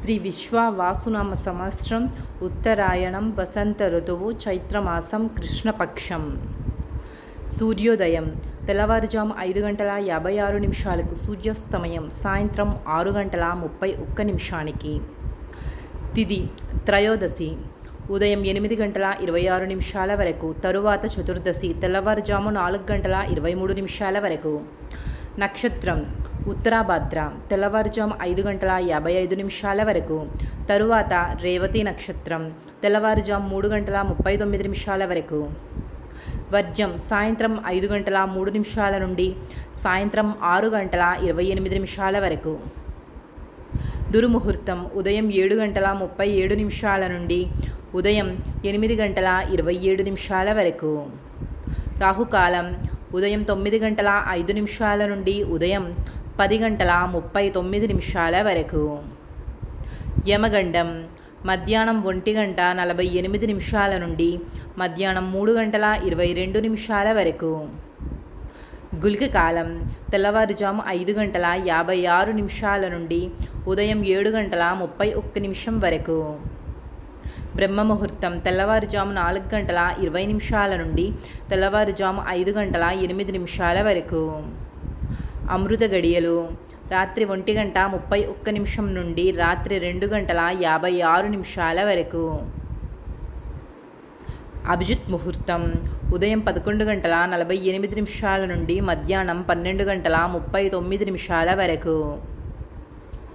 శ్రీ విశ్వావాసునామ సంవత్సరం ఉత్తరాయణం వసంత ఋతువు చైత్రమాసం కృష్ణపక్షం. సూర్యోదయం తెల్లవారుజాము 5:56 సూర్యాస్తమయం సాయంత్రం 6:31 తిథి త్రయోదశి ఉదయం 8:26 వరకు, తరువాత చతుర్దశి తెల్లవారుజాము 4:23 వరకు. నక్షత్రం ఉత్తరాభాద్ర తెల్లవారుజాము 5:55 వరకు, తరువాత రేవతి నక్షత్రం తెల్లవారుజాము 3:39 వరకు. వర్జం సాయంత్రం 5:03 నుండి సాయంత్రం 6:28 వరకు. దుర్ముహూర్తం ఉదయం 7:37 నుండి ఉదయం 8:27 వరకు. రాహుకాలం ఉదయం 9:05 నుండి ఉదయం 10:39 వరకు. యమగండం మధ్యాహ్నం 1:48 నుండి మధ్యాహ్నం 3:22 వరకు. గుళిక కాలం తెల్లవారుజాము 5:56 నుండి ఉదయం 7:31 వరకు. బ్రహ్మముహూర్తం తెల్లవారుజాము 4:20 నుండి తెల్లవారుజాము 5:08 వరకు. అమృత గడియలు రాత్రి 1:31 నుండి రాత్రి 2:56 వరకు. అభిజిత్ ముహూర్తం ఉదయం 11:48 నుండి మధ్యాహ్నం 12:39 వరకు.